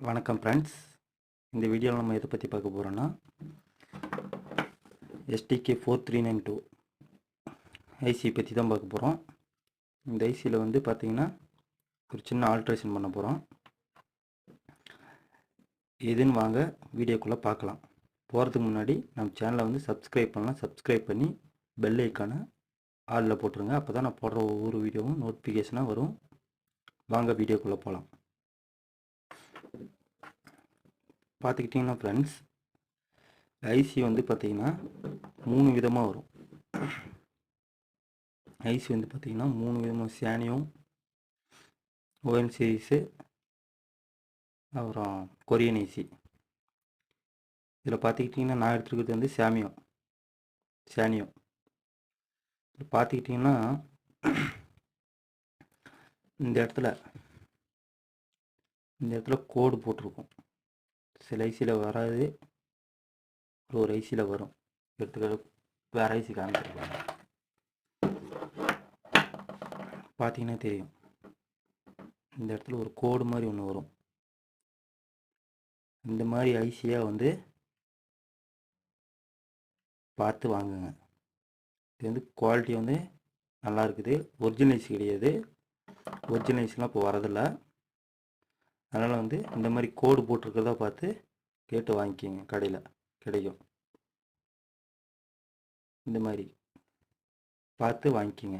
வணக்கம் ஃப்ரெண்ட்ஸ். இந்த வீடியோவில் நம்ம எதை பற்றி பார்க்க போகிறோன்னா STK 4392 ஐசி பற்றி தான் பார்க்க போகிறோம். இந்த ஐசியில் வந்து பார்த்திங்கன்னா ஒரு சின்ன ஆல்ட்ரேஷன் பண்ண போகிறோம். எதுன்னு வாங்க வீடியோக்குள்ளே பார்க்கலாம். போகிறதுக்கு முன்னாடி நம்ம சேனலை வந்து சப்ஸ்கிரைப் பண்ணலாம். சப்ஸ்கிரைப் பண்ணி பெல் ஐக்கானை ஆளில் போட்டுருங்க. அப்போ தான் நான் போடுற ஒவ்வொரு வீடியோவும் நோட்டிஃபிகேஷனாக வரும். வாங்க வீடியோக்குள்ளே போகலாம். பார்த்துக்கிட்டிங்கன்னா ஃப்ரெண்ட்ஸ், ஐசி வந்து பார்த்திங்கன்னா 3 விதமாக வரும். ஐசி வந்து பார்த்திங்கன்னா 3 விதமாக சானியம், ஓஎன் சீரிஸு, அப்புறம் கொரியன் ஐசி. இதில் பார்த்துக்கிட்டிங்கன்னா நான் எடுத்துருக்கிறது வந்து சானியம். இதில் பார்த்துக்கிட்டிங்கன்னா இந்த இடத்துல கோடு போட்டிருக்கும். சில ஐசியில் வராது, ஒரு ஐசியில் வரும். எடுத்துக்கிற வேறு ஐசி காமிச்சிருப்பாங்க, பார்த்தீங்கன்னா தெரியும். இந்த இடத்துல ஒரு கோடு மாதிரி ஒன்று வரும். இந்த மாதிரி ஐசியாக வந்து பார்த்து வாங்குங்க. இது வந்து குவாலிட்டி வந்து நல்லா இருக்குது. ஒரிஜினல் ஐசி கிடையாது. ஒரிஜினல் ஐசிலாம் இப்போ வரதில்லை. அதனால் வந்து இந்த மாதிரி கோடு போட்டிருக்கிறதா பார்த்து கேட்டு வாங்கிக்கிங்க. கடையில் கிடைக்கும். இந்த மாதிரி பார்த்து வாங்கிக்கிங்க.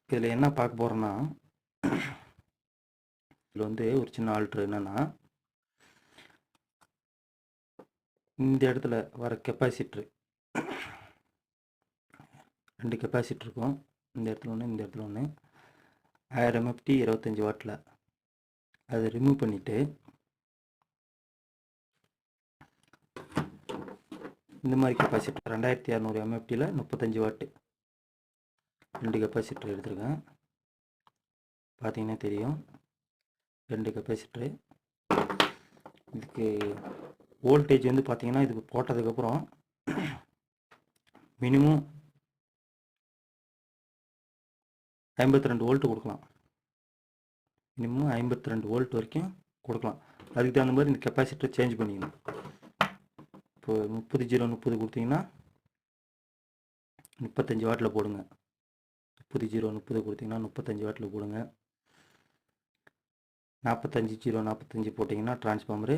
இதில் என்ன பார்க்க போகிறோன்னா, இதில் வந்து ஒரு சின்ன ஆல்ட்ரு என்னென்னா, இந்த இடத்துல வர கெப்பாசிட்ரு 2 கெப்பாசிட்டர் இருக்கும். இந்த இடத்துல ஒன்று, இந்த இடத்துல ஒன்று. 1000 MFT 25 வாட்டில் அதை ரிமூவ் பண்ணிவிட்டு இந்த மாதிரி கெப்பாசிட்டர் 2600 MFTயில் 35 வாட்டு 2 கெப்பாசிட்டர் எடுத்துருக்கேன். பார்த்தீங்கன்னா தெரியும், 2 கெப்பாசிட்டரு. இதுக்கு வோல்டேஜ் வந்து பார்த்திங்கன்னா இதுக்கு போட்டதுக்கப்புறம் மினிமம் 52 வோல்ட் கொடுக்கலாம். மினிமம் 52 வோல்ட் வரைக்கும் கொடுக்கலாம். அதுக்கு தகுந்த மாதிரி இந்த கெப்பாசிட்டர் சேஞ்ச் பண்ணிக்கணும். இப்போ 30/30 கொடுத்தீங்கன்னா 35 வாட்டில் போடுங்க. 30/30 கொடுத்தீங்கன்னா 35 வாட்டில் போடுங்க. 45/45 போட்டிங்கன்னா டிரான்ஸ்ஃபார்மரு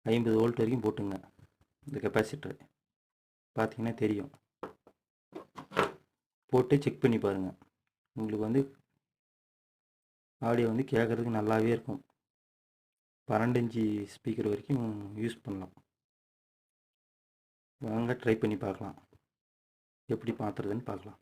50 வோல்ட் வரைக்கும் போட்டுங்க. இந்த கெப்பாசிட்டர் பார்த்தீங்கன்னா தெரியும். போட்டு செக் பண்ணி பாருங்கள். உங்களுக்கு வந்து ஆடியோ வந்து கேட்குறதுக்கு நல்லாவே இருக்கும். 12 இன்ச்சு ஸ்பீக்கர் வரைக்கும் யூஸ் பண்ணலாம். வாங்க ட்ரை பண்ணி பார்க்கலாம். எப்படி மாற்றுறதுன்னு பார்க்கலாம்.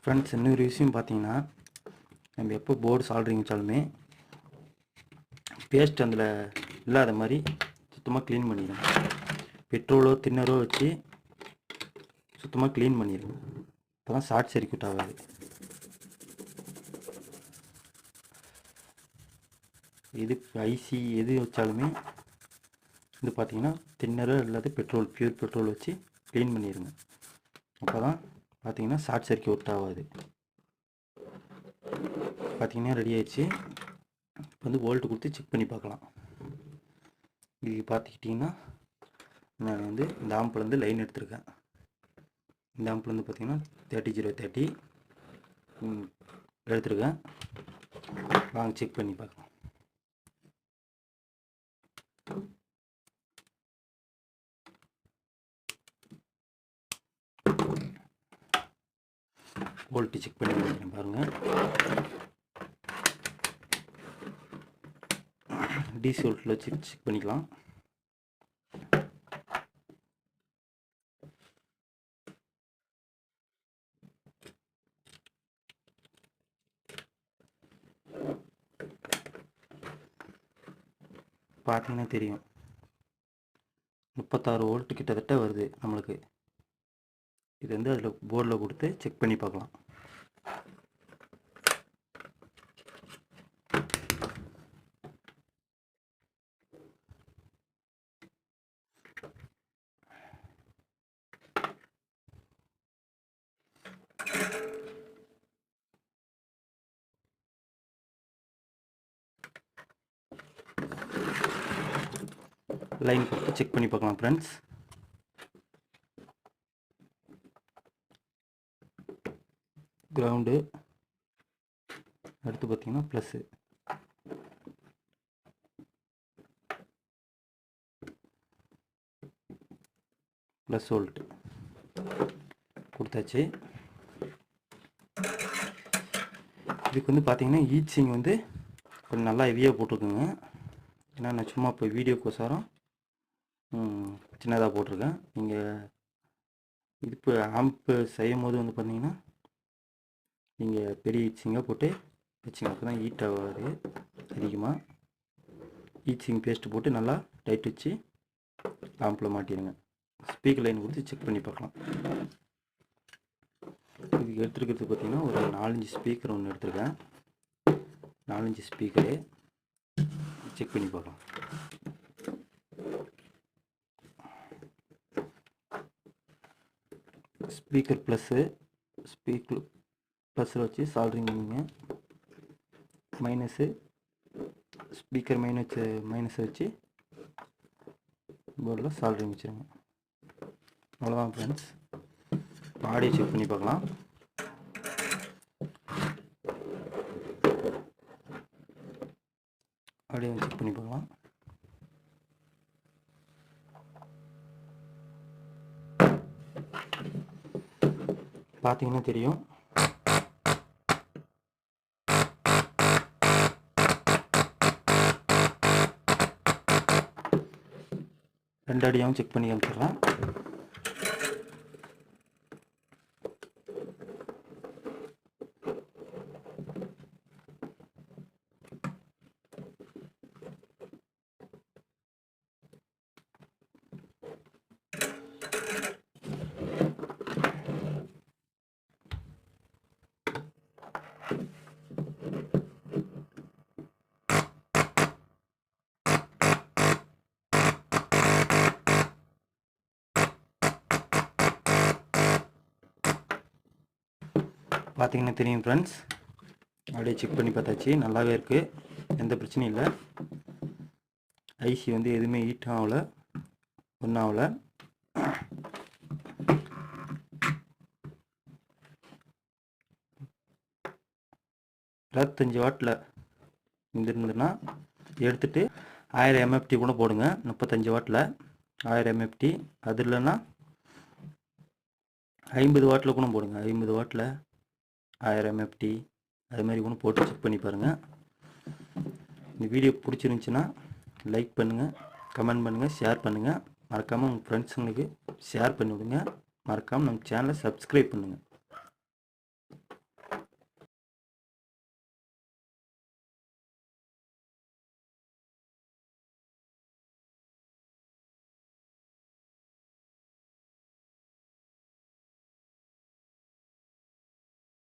ஃப்ரெண்ட்ஸ், இன்னொரு விஷயம் பார்த்தீங்கன்னா, நம்ம எப்போ போர்டு சால்ட்ரிங் வச்சாலுமே பேஸ்ட் அதில் இல்லாத மாதிரி சுத்தமாக க்ளீன் பண்ணிடுங்க. பெட்ரோலோ தின்னரோ வச்சு சுத்தமாக க்ளீன் பண்ணிடுங்க. அப்போ தான் ஷார்ட் சர்க்யூட் ஆகாது. இது ஐசி எது வச்சாலுமே இது பார்த்திங்கன்னா தின்னரோ இல்லாத பெட்ரோல், பியூர் பெட்ரோல் வச்சு க்ளீன் பண்ணிடுங்க. அப்போ தான் பார்த்திங்கன்னா ஷார்ட் சர்க்யூட் ஆகாது. பார்த்திங்கன்னா ரெடி ஆயிடுச்சு. இப்போ வந்து வோல்ட் கொடுத்து செக் பண்ணி பார்க்கலாம். இது பார்த்துக்கிட்டிங்கன்னா நான் வந்து இந்த ஆம்புலேருந்து லைன் எடுத்திருக்கேன். இந்த ஆம்புலேருந்து பார்த்திங்கன்னா 30-030 எடுத்திருக்கேன். வாங்க செக் பண்ணி பார்க்கலாம். வோல்ட் செக் பண்ணி பார்க்குறேன் பாருங்கள். டிசி வோல்ட்டில் வச்சு செக் பண்ணிக்கலாம். பார்த்தீங்கன்னா தெரியும் 36 வோல்ட் கிட்டத்தட்ட வருது நம்மளுக்கு. இது வந்து அதில் போர்டில் கொடுத்து செக் பண்ணி பார்க்கலாம். லைன் கொடுத்து செக் பண்ணி பார்க்கலாம் ஃப்ரெண்ட்ஸ். கிரவுண்டு அடுத்து பார்த்தீங்கன்னா ப்ளஸ்ஸு, ப்ளஸ் வோல்ட் கொடுத்தாச்சு. இதுக்கு வந்து பார்த்தீங்கன்னா ஈச்சிங் வந்து கொஞ்சம் நல்லா ஹெவியாக போட்டிருக்குங்க. ஏன்னா நான் சும்மா இப்போ வீடியோக்கோசாரம் சின்னதாக போட்டிருக்கேன். நீங்கள் இது இப்போ ஆம்பு செய்யும் போது வந்து பார்த்தீங்கன்னா நீங்கள் பெரிய ஈச்சிங்காக போட்டு வச்சுங்க. அப்போ தான் ஹீட் ஆகாது அதிகமாக. ஈச்சிங் பேஸ்ட்டு போட்டு நல்லா டைட் வச்சு ஆம்பில் மாட்டிடுங்க. ஸ்பீக்கர் லைன் கொடுத்து செக் பண்ணி பார்க்கலாம். இதுக்கு எடுத்துருக்கிறது பார்த்தீங்கன்னா ஒரு 4-5 ஸ்பீக்கர் ஒன்று எடுத்துருக்கேன். 4-5 ஸ்பீக்கரு செக் பண்ணி பார்க்கலாம். ஸ்பீக்கர் ப்ளஸ்ஸு, ஸ்பீக்கர் ப்ளஸில் வச்சு சால்ட்ரிங் பண்ணிங்க. மைனஸு, ஸ்பீக்கர் மைனஸை வச்சு போர்டில் சால்ட்ரிங் வச்சுருங்க. அவ்வளோதான் ஃப்ரெண்ட்ஸ். ஆடியோ செக் பண்ணி பார்க்கலாம். ஆடியோ செக் பண்ணி பார்க்கலாம். பார்த்தீங்கன்னா தெரியும். ரெண்டு ஆடியோவும் செக் பண்ணி காமிச்சிடலாம். பார்த்தீங்கன்னா தெரியும் ஃப்ரெண்ட்ஸ். அப்படியே செக் பண்ணி பார்த்தாச்சு. நல்லாவே இருக்குது, எந்த பிரச்சனையும் இல்லை. ஐசி வந்து எதுவுமே ஹீட் ஆகலை, ஒன்றும் ஆகலை. 25 வாட்டில் இருந்துன்னா எடுத்துகிட்டு 1000 MFT கூட போடுங்க. 35 வாட்டில் 1000 MFT. அது இல்லைன்னா 50 வாட்டில் கூட போடுங்க. 50 வாட்டில் 1000 MFT அது மாதிரி கூட போட்டு செக் பண்ணி பாருங்கள். இந்த வீடியோ பிடிச்சிருந்துச்சின்னா லைக் பண்ணுங்கள், கமெண்ட் பண்ணுங்கள், ஷேர் பண்ணுங்கள். மறக்காமல் உங்கள் ஃப்ரெண்ட்ஸுங்களுக்கு ஷேர் பண்ணி விடுங்க. மறக்காமல் நம்ம சேனலை சப்ஸ்கிரைப் பண்ணுங்கள்.